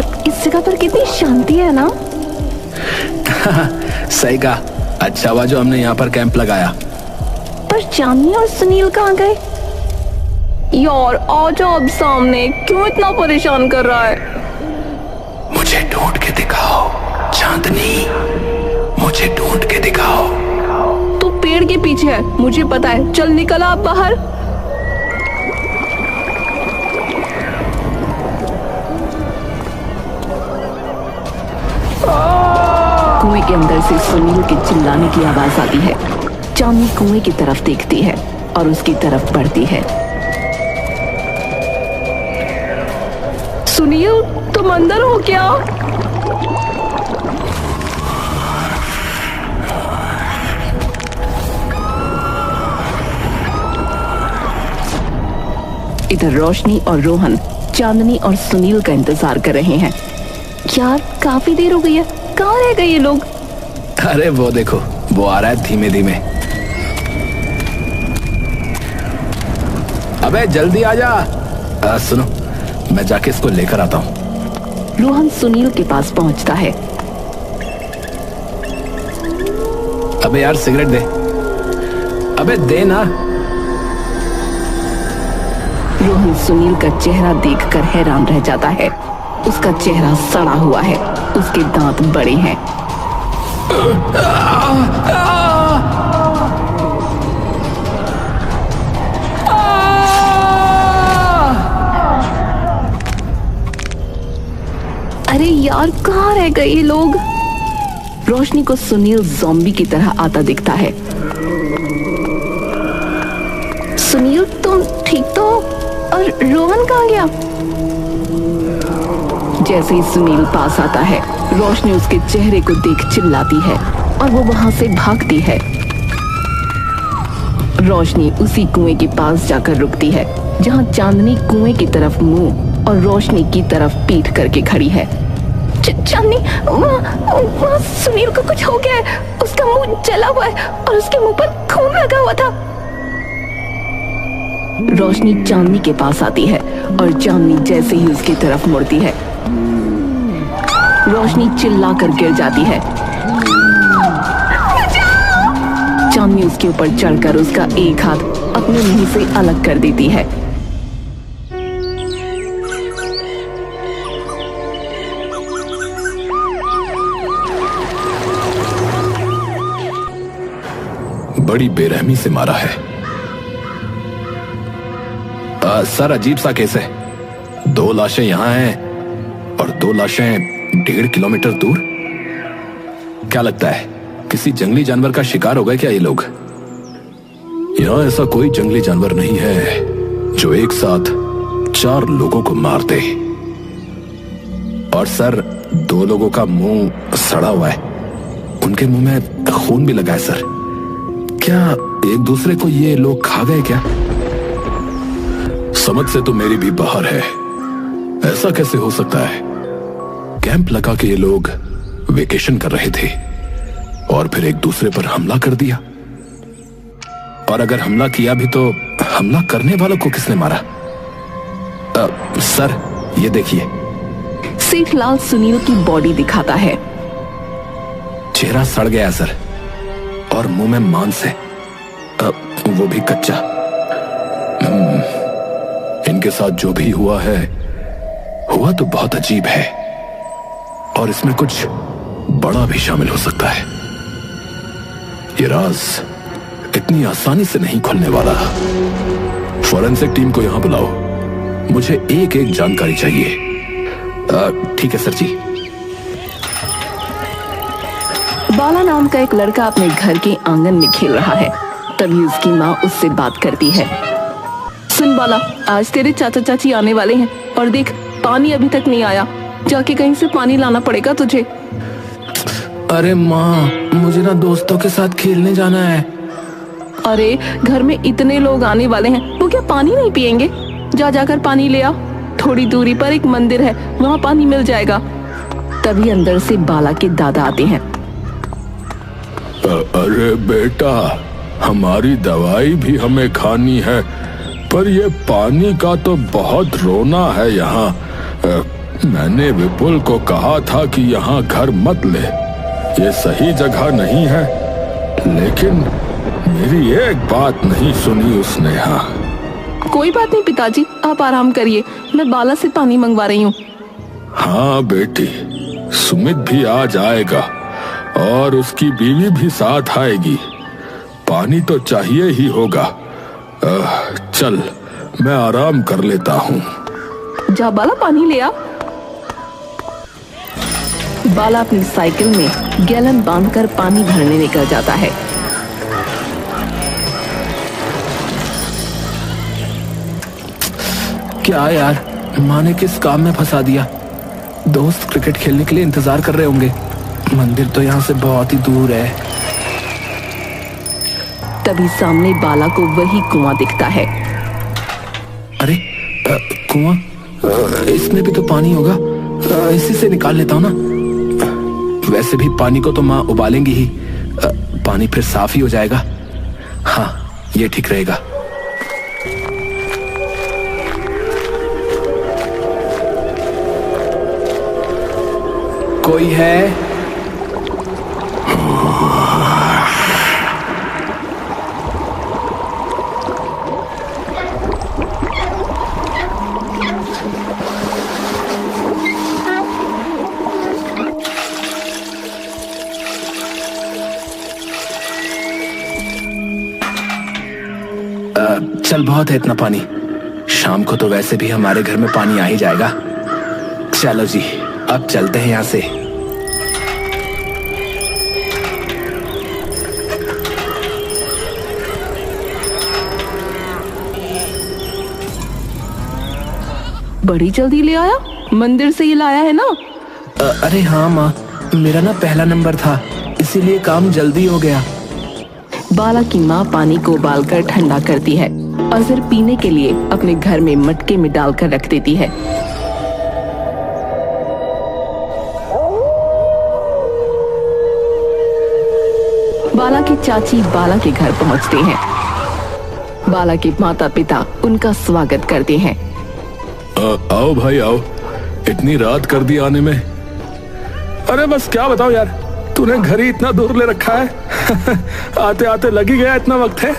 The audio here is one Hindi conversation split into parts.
और इस जगह पर कितनी शांति है ना। सही कहा, अच्छा हुआ जो हमने यहाँ पर कैंप लगाया। पर चांदनी और सुनील कहाँ गए? यार आ जाओ अब सामने, क्यों इतना परेशान कर रहा है? मुझे ढूंढ के दिखाओ चांदनी, मुझे ढूंढ के दिखाओ। तू पेड़ के पीछे है, मुझे पता है। चल निकल आप बाहर। कुएं के अंदर से सुनील के चिल्लाने की आवाज आती है। चांदनी कुएं की तरफ देखती है और उसकी तरफ बढ़ती है। सुनील, तुम अंदर हो क्या? इधर रोशनी और रोहन चांदनी और सुनील का इंतजार कर रहे हैं। यार काफी देर हो गई है, कहाँ रह गए ये लोग? अरे वो देखो, वो आ रहा है धीमे धीमे। अबे जल्दी आ जा। सुनो, मैं जाके इसको लेकर आता हूँ। रोहन सुनील के पास पहुंचता है। अबे यार सिगरेट दे, अबे दे ना। रोहन सुनील का चेहरा देखकर हैरान रह जाता है। उसका चेहरा सड़ा हुआ है, उसके दांत बड़े हैं। अरे यार कहाँ रह गए ये लोग? रोशनी को सुनील ज़ॉम्बी की तरह आता दिखता है। सुनील तुम ठीक तो हो? और रोहन कहाँ गया? जैसे ही सुनील पास आता है, रोशनी उसके चेहरे को देख चिल्लाती है और वो वहां से भागती है। रोशनी उसी कुएं के पास जाकर रुकती है जहां चांदनी कुएं की तरफ मुंह और रोशनी की तरफ पीठ करके खड़ी है। चांदनी, वहाँ सुनील को कुछ हो गया है, उसका मुंह जला हुआ है और उसके मुंह पर खून लगा हुआ था। रोशनी चांदनी के पास आती है और चांदनी जैसे ही उसकी तरफ मुड़ती है, रोशनी चिल्लाकर गिर जाती है। चांदनी उसके ऊपर चढ़कर उसका एक हाथ अपने मुंह से अलग कर देती है। बड़ी बेरहमी से मारा है। सर अजीब सा केस है। 2 लाशें यहाँ हैं और 2 लाशें 1.5 किलोमीटर दूर। क्या लगता है किसी जंगली जानवर का शिकार हो गए क्या ये लोग? यहाँ ऐसा कोई जंगली जानवर नहीं है जो एक साथ 4 लोगों को मार दे। और सर 2 लोगों का मुंह सड़ा हुआ है, उनके मुंह में खून भी लगा है। सर क्या एक दूसरे को ये लोग खा गए क्या? समझ से तो मेरी भी बाहर है, ऐसा कैसे हो सकता है? कैंप लगा के ये लोग वेकेशन कर रहे थे और फिर एक दूसरे पर हमला कर दिया। और अगर हमला किया भी तो हमला करने वालों को किसने मारा? सर ये देखिए। सेठलाल सुनील की बॉडी दिखाता है। चेहरा सड़ गया सर और मुंह में मांस है, वो भी कच्चा। इनके साथ जो भी हुआ है, हुआ तो बहुत अजीब है और इसमें कुछ बड़ा भी शामिल हो सकता है। ये राज इतनी आसानी से नहीं खुलने वाला। फॉरेंसिक टीम को यहां बुलाओ, मुझे एक एक जानकारी चाहिए। ठीक है सर जी। बाला नाम का एक लड़का अपने घर के आंगन में खेल रहा है। तभी उसकी माँ उससे बात करती है। सुन बाला, आज तेरे चाचा चाची आने वाले हैं और देख पानी अभी तक नहीं आया, जाके कहीं से पानी लाना पड़ेगा तुझे। अरे माँ, मुझे ना दोस्तों के साथ खेलने जाना है। अरे घर में इतने लोग आने वाले हैं, वो क्या पानी नहीं पिएंगे? जा जाकर पानी ले आ। थोड़ी दूरी पर एक मंदिर है, वहाँ पानी मिल जाएगा। तभी अंदर से बाला के दादा आते हैं। अरे बेटा, हमारी दवाई भी हमें खानी है, पर ये पानी का तो बहुत रोना है यहाँ। मैंने विपुल को कहा था कि यहाँ घर मत ले, ये सही जगह नहीं है, लेकिन मेरी एक बात नहीं सुनी उसने। हाँ, कोई बात नहीं पिताजी, आप आराम करिए, मैं बाला से पानी मंगवा रही हूँ। हाँ बेटी, सुमित भी आज आएगा और उसकी बीवी भी साथ आएगी। पानी तो चाहिए ही होगा। चल, मैं आराम कर लेता हूँ। जा बाला, पानी ले आ। बाला अपनी साइकिल में गैलन बांधकर पानी भरने निकल जाता है। क्या यार, माँ ने किस काम में फंसा दिया। दोस्त क्रिकेट खेलने के लिए इंतजार कर रहे होंगे। मंदिर तो यहाँ से बहुत ही दूर है। तभी सामने बाला को वही कुआं दिखता है। अरे कुआं, इसमें भी तो पानी होगा, इसी से निकाल लेता हूँ ना। वैसे भी पानी को तो माँ उबालेंगी ही, पानी फिर साफ ही हो जाएगा। हाँ, ये ठीक रहेगा। कोई है? चल, बहुत है इतना पानी। शाम को तो वैसे भी हमारे घर में पानी आ ही जाएगा। चलो जी, अब चलते हैं यहाँ से। बड़ी जल्दी ले आया, मंदिर से ही लाया है ना? अरे हाँ माँ, मेरा ना पहला नंबर था, इसीलिए काम जल्दी हो गया। बाला की माँ पानी को उबालकर ठंडा करती है और फिर पीने के लिए अपने घर में मटके में डालकर रख देती है। बाला की चाची बाला के घर पहुंचते हैं। बाला के माता पिता उनका स्वागत करते हैं। आओ भाई आओ, इतनी रात कर दी आने में। अरे बस क्या बताओ यार, तूने घर ही इतना दूर ले रखा है। आते आते लग ही गया इतना वक्त है।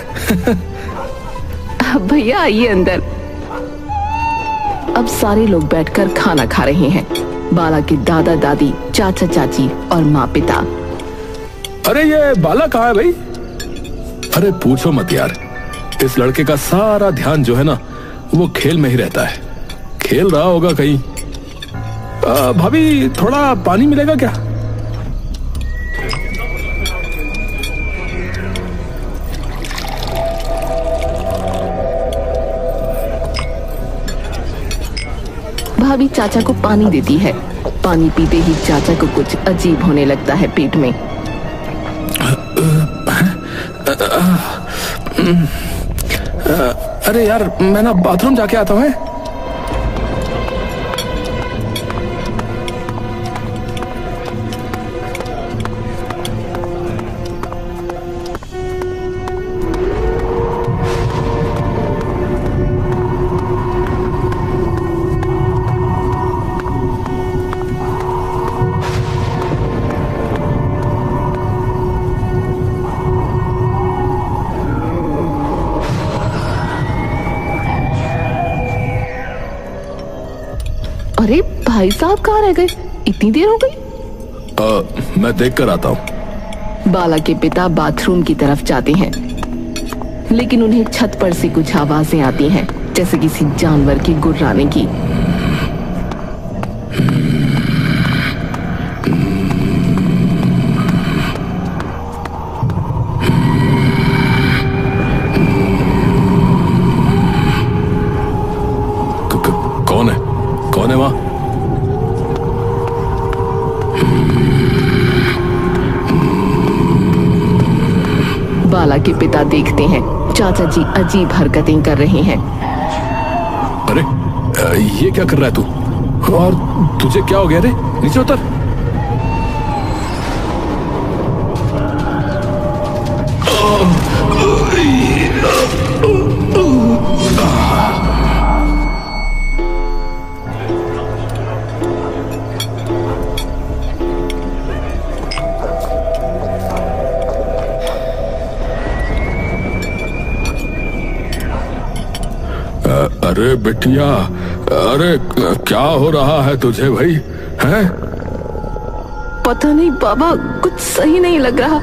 भैया आइए अंदर। अब सारे लोग बैठकर खाना खा रहे हैं। बाला के दादा दादी, चाचा चाची और माँ पिता। अरे ये बाला कहाँ है भाई? अरे पूछो मत यार, इस लड़के का सारा ध्यान जो है ना, वो खेल में ही रहता है। खेल रहा होगा कहीं। भाभी, थोड़ा पानी मिलेगा क्या? भाभी चाचा को पानी देती है। पानी पीते ही चाचा को कुछ अजीब होने लगता है पेट में। अरे यार, मैं ना बाथरूम जाके आता हूँ। अरे भाई साहब कहाँ रह गए? इतनी देर हो गई। मैं देख कर आता हूँ। बाला के पिता बाथरूम की तरफ जाते हैं, लेकिन उन्हें छत पर से कुछ आवाजें आती हैं, जैसे किसी जानवर के गुर्राने की। कौन है? कौन है वहां? बाला के पिता देखते हैं चाचा जी अजीब हरकतें कर रहे हैं। अरे ये क्या कर रहा है तू? और तुझे क्या हो गया रे? नीचे उतर। अरे बिटिया, अरे क्या हो रहा है तुझे भाई? हैं? पता नहीं बाबा, कुछ सही नहीं लग रहा।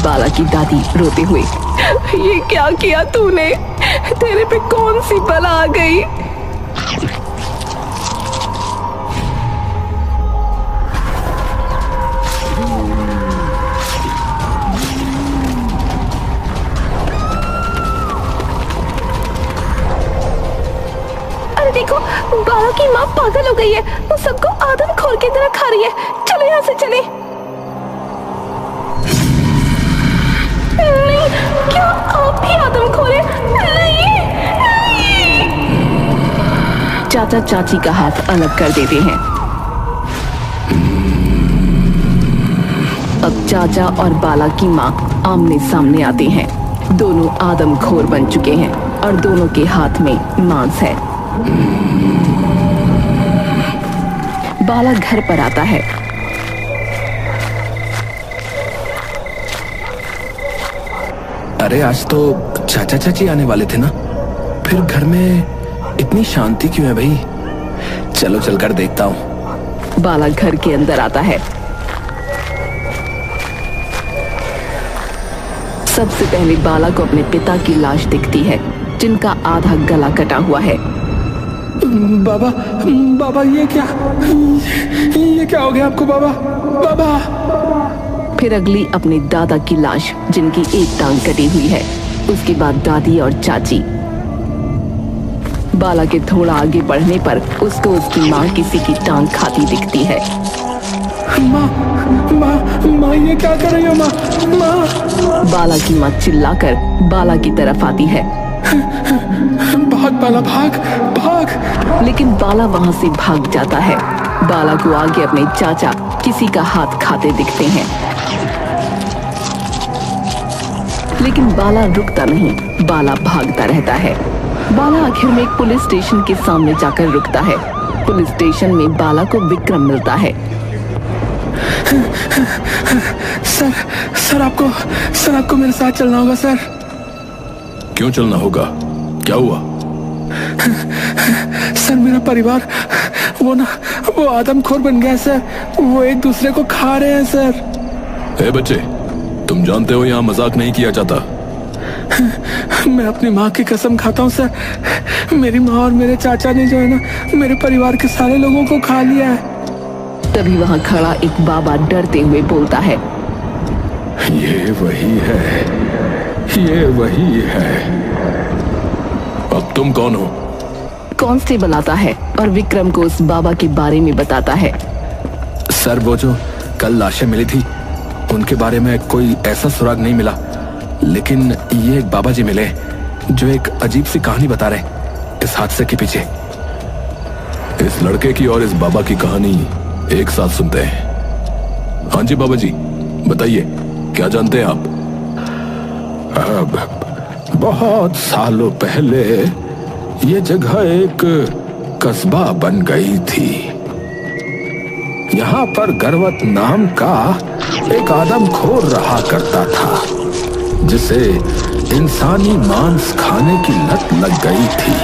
बाला की दादी रोते हुए, ये क्या किया तूने? तेरे पे कौन सी बला आ गई? अरे देखो, बाला की माँ पागल हो गई है। वो सबको आदमखोर की तरह खा रही है। चलो यहाँ से चले। नहीं, क्या आप भी आदमखोर हैं? नहीं, नहीं। चाचा चाची का हाथ अलग कर देते हैं। अब चाचा और बाला की माँ आमने सामने आते हैं। दोनों आदमखोर बन चुके हैं और दोनों के हाथ में मांस है। बाला घर पर आता है। अरे आज तो चाचा चाची आने वाले थे ना, फिर घर में इतनी शांति क्यों है भाई? चलो चलकर देखता हूँ। बाला घर के अंदर आता है। सबसे पहले बाला को अपने पिता की लाश दिखती है, जिनका आधा गला कटा हुआ है। बाबा, बाबा ये क्या हो गया आपको बाबा? बाबा। फिर अगली अपने दादा की लाश, जिनकी एक टांग कटी हुई है। उसके बाद दादी और चाची। बाला के थोड़ा आगे बढ़ने पर उसको उसकी माँ किसी की टांग खाती दिखती है। माँ ये क्या कर रही हो माँ? बाला की माँ चिल्लाकर बाला की तरफ आती है। भाग बाला, भाग। लेकिन बाला वहां से भाग जाता है। बाला को आगे अपने चाचा किसी का हाथ खाते दिखते हैं, लेकिन बाला रुकता नहीं। बाला भागता रहता है। बाला आखिर में एक पुलिस स्टेशन के सामने जाकर रुकता है। पुलिस स्टेशन में बाला को विक्रम मिलता है। सर आपको मेरे साथ चलना होगा सर। क्यों चलना होगा? क्या हुआ? सर मेरा परिवार वो आदमखोर बन गया सर। वो एक दूसरे को खा रहे हैं सर। ए बच्चे, तुम जानते हो यहाँ मजाक नहीं किया जाता। मैं अपनी माँ की कसम खाता हूँ सर। मेरी माँ और मेरे चाचा ने जो है ना, मेरे परिवार के सारे लोगों को खा लिया है। तभी वहां खड़ा एक बाबा डरते हुए बोलता है, ये वही है। अब तुम कौन हो? कांस्टेबल आता है और विक्रम को उस बाबा के बारे में बताता है। सर वो जो कल लाशें मिली थी, उनके बारे में कोई ऐसा सुराग नहीं मिला, लेकिन ये एक बाबा जी मिले जो एक अजीब सी कहानी बता रहे इस हादसे के पीछे। इस लड़के की और इस बाबा की कहानी एक साथ सुनते हैं। हाँ जी बाबा जी, बताइए, क्या जानते हैं आप? बहुत सालों पहले ये जगह एक कस्बा बन गई थी। यहाँ पर गर्वत नाम का एक आदमखोर रहा करता था, जिसे इंसानी मांस खाने की लत लग गई थी।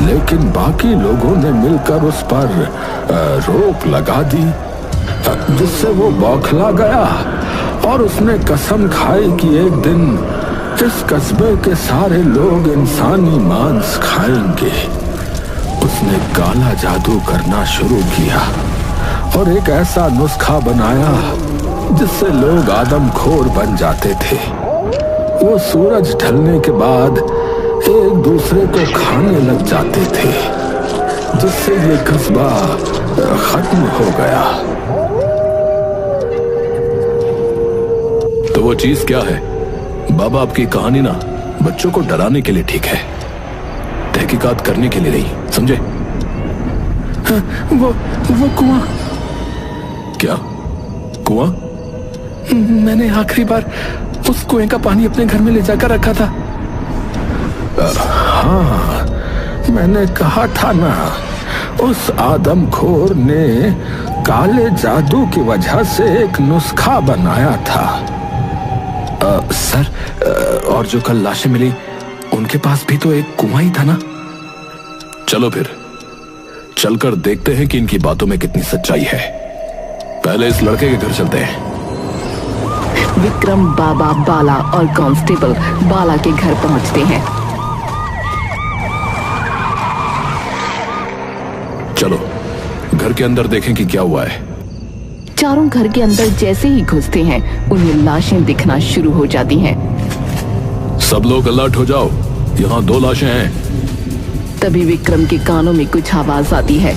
लेकिन बाकी लोगों ने मिलकर उस पर रोक लगा दी, जिससे वो बौखला गया और उसने कसम खाई कि एक दिन इस कस्बे के सारे लोग इंसानी मांस खाएंगे। उसने काला जादू करना शुरू किया और एक ऐसा नुस्खा बनाया जिससे लोग आदमखोर बन जाते थे। वो सूरज ढलने के बाद एक दूसरे को खाने लग जाते थे, जिससे ये कस्बा खत्म हो गया। तो वो चीज क्या है? बाबा आपकी कहानी ना बच्चों को डराने के लिए ठीक है, तहकीकात करने के लिए नहीं, समझे? वो कुआं। क्या कुआं? मैंने आखिरी बार उस कुएं का पानी अपने घर में ले जाकर रखा था। हाँ, मैंने कहा था ना उस आदमखोर ने काले जादू की वजह से एक नुस्खा बनाया था। सर, और जो कल लाशें मिली उनके पास भी तो एक कुआं ही था ना? चलो फिर चलकर देखते हैं कि इनकी बातों में कितनी सच्चाई है। पहले इस लड़के के घर चलते हैं। विक्रम, बाबा, बाला और कांस्टेबल बाला के घर पहुंचते हैं। चलो घर के अंदर देखें कि क्या हुआ है। चारों घर के अंदर जैसे ही घुसते हैं उन्हें लाशें दिखना शुरू हो जाती हैं। सब लोग अलर्ट हो जाओ, यहाँ 2 लाशें हैं। तभी विक्रम के कानों में कुछ आवाज आती है।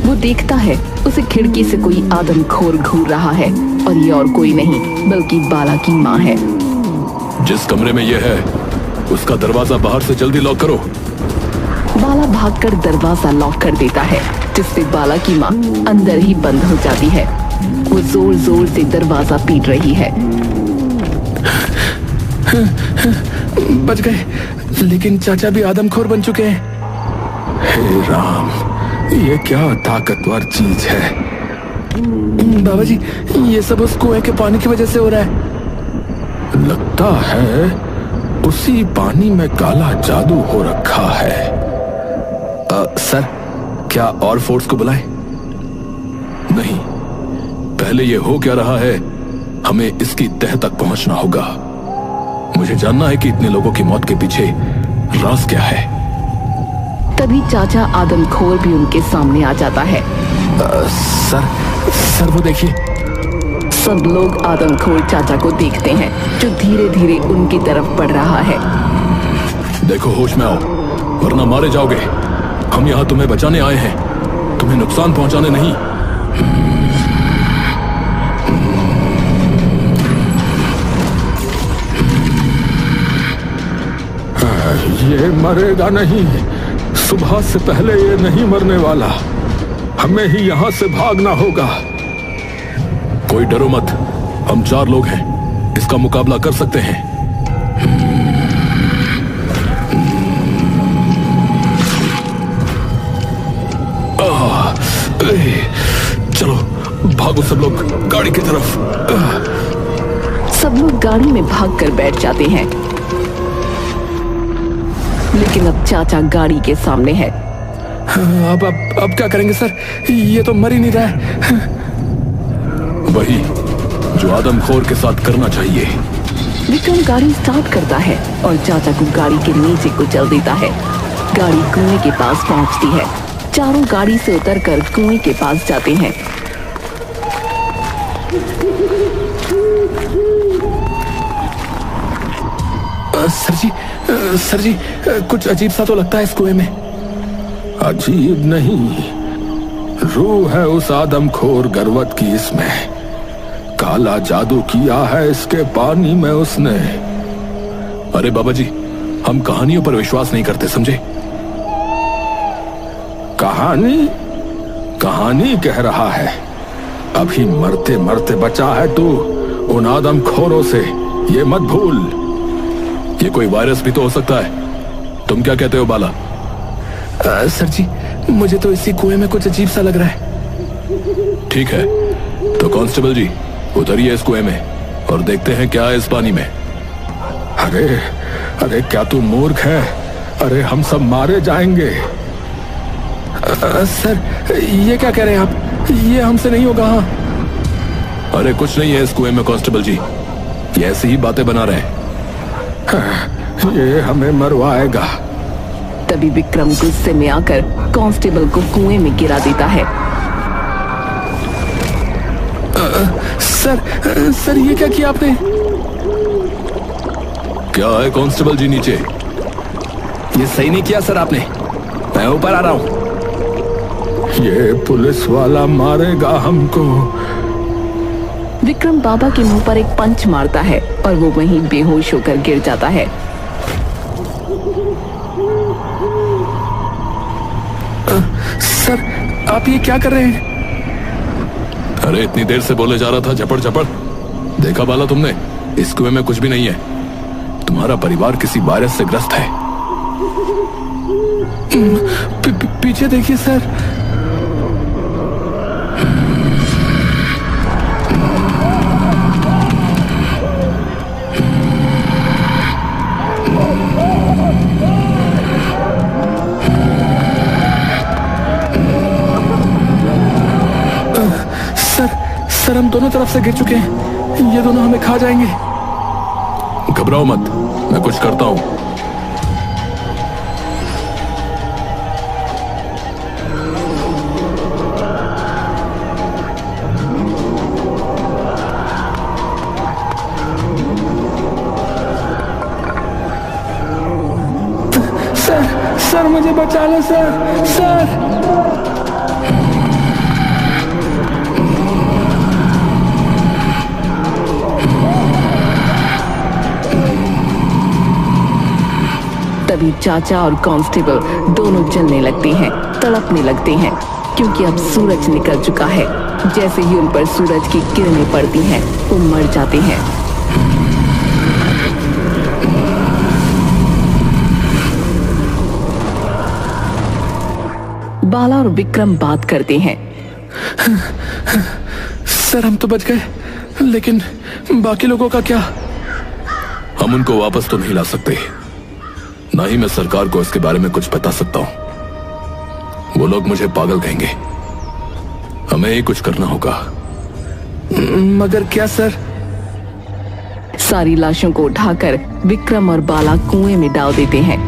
वो देखता है उसे खिड़की से कोई आदमखोर घूर रहा है और ये और कोई नहीं बल्कि बाला की माँ है। जिस कमरे में ये है उसका दरवाजा बाहर से जल्दी लॉक करो। बाला भागकर दरवाजा लॉक कर देता है, जिससे बाला की माँ अंदर ही बंद हो जाती है। वो जोर जोर से दरवाजा पीट रही है। बच गए, लेकिन चाचा भी आदमखोर बन चुके हैं। हे राम, ये क्या ताकतवर चीज है। बाबा जी, ये सब उस कुएं के पानी की वजह से हो रहा है। लगता है उसी पानी में काला जादू हो रखा है। सर, क्या और फोर्स को बुलाएं? नहीं, पहले ये हो क्या रहा है हमें इसकी तह तक पहुंचना होगा। मुझे जानना है कि इतने लोगों की मौत के पीछे राज क्या है। तभी चाचा आदमखोर भी उनके सामने आ जाता है। सर वो देखिए। सब लोग आदमखोर चाचा को देखते हैं जो धीरे धीरे उनकी तरफ बढ़ रहा है। देखो होश में आओ, वरना मारे जाओगे। हम यहाँ तुम्हें बचाने आए हैं, तुम्हें नुकसान पहुंचाने नहीं। ये मरेगा नहीं, सुबह से पहले ये नहीं मरने वाला। हमें ही यहां से भागना होगा। कोई डरो मत, हम 4 लोग हैं, इसका मुकाबला कर सकते हैं। चलो भागो सब लोग गाड़ी की तरफ। सब लोग गाड़ी में भागकर बैठ जाते हैं, लेकिन अब चाचा गाड़ी के सामने है। अब क्या करेंगे सर? ये तो मर ही नहीं रहा है। वही जो आदमखोर के साथ करना चाहिए। विक्रम गाड़ी स्टार्ट करता है और चाचा को गाड़ी के नीचे कुचल देता है। गाड़ी कुएं के पास पहुंचती है। चारों गाड़ी से उतरकर कुएं के पास जाते हैं। सर जी, कुछ अजीब सा तो लगता है इस कुएं में। अजीब नहीं, रूह है उस आदमखोर गर्वत की इसमें। काला जादू किया है इसके पानी में उसने। अरे बाबा जी, हम कहानियों पर विश्वास नहीं करते, समझे? कहानी कह रहा है। अभी मरते मरते बचा है तू उन आदमखोरों से, ये मत भूल। ये कोई वायरस भी तो हो सकता है। तुम क्या कहते हो बाला? सर जी, मुझे तो इसी कुएं में कुछ अजीब सा लग रहा है। ठीक है, तो कांस्टेबल जी उतरिए इस कुएं में और देखते हैं क्या है इस पानी में। अरे क्या तू मूर्ख है? अरे हम सब मारे जाएंगे। सर, ये क्या कह रहे हैं आप? ये हमसे नहीं होगा। हाँ, अरे कुछ नहीं है इस कुएं में कांस्टेबल जी, ये ऐसी ही बातें बना रहे हैं। ये हमें मरवाएगा। तभी विक्रम गुस्से में आकर कांस्टेबल को कुएं में गिरा देता है। सर ये क्या किया आपने? क्या है कांस्टेबल जी नीचे? ये सही नहीं किया सर आपने। मैं ऊपर आ रहा हूं। ये पुलिस वाला मारेगा हमको। विक्रम बाबा के मुंह पर एक पंच मारता है और वो वहीं बेहोश होकर गिर जाता है। सर, आप ये क्या कर रहे हैं? अरे इतनी देर से बोले जा रहा था झपड़ झपड़। देखा बाला तुमने? इस कुएं में कुछ भी नहीं है। तुम्हारा परिवार किसी वायरस से ग्रस्त है। पीछे देखिए सर। सर हम दोनों तरफ से गिर चुके हैं, ये दोनों हमें खा जाएंगे। घबराओ मत, मैं कुछ करता हूं। सर मुझे बचा लो सर। तभी चाचा और कांस्टेबल दोनों जलने लगते हैं, तड़पने लगते हैं, क्योंकि अब सूरज निकल चुका है। जैसे ही उन पर सूरज की किरणें पड़ती हैं, वो मर जाते हैं। बाला और विक्रम बात करते हैं। सर हम तो बच गए, लेकिन बाकी लोगों का क्या? हम उनको वापस तो नहीं ला सकते, ना ही मैं सरकार को इसके बारे में कुछ बता सकता हूं। वो लोग मुझे पागल कहेंगे। हमें ही कुछ करना होगा। मगर क्या सर? सारी लाशों को उठाकर विक्रम और बाला कुएं में डाल देते हैं।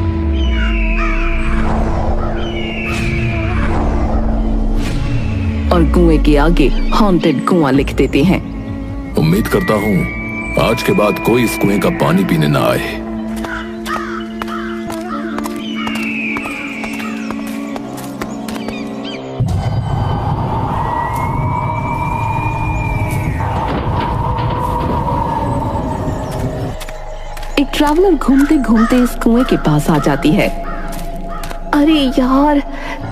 और कुएं के आगे हॉन्टेड कुआं लिख देते हैं। उम्मीद करता हूं आज के बाद कोई इस कुएं का पानी पीने ना आए। एक ट्रैवलर घूमते घूमते इस कुएं के पास आ जाती है। अरे यार,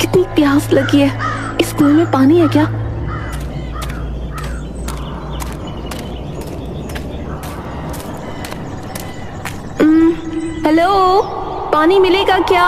कितनी प्यास लगी है, इस कुएं में पानी है क्या? हेलो, पानी मिलेगा क्या?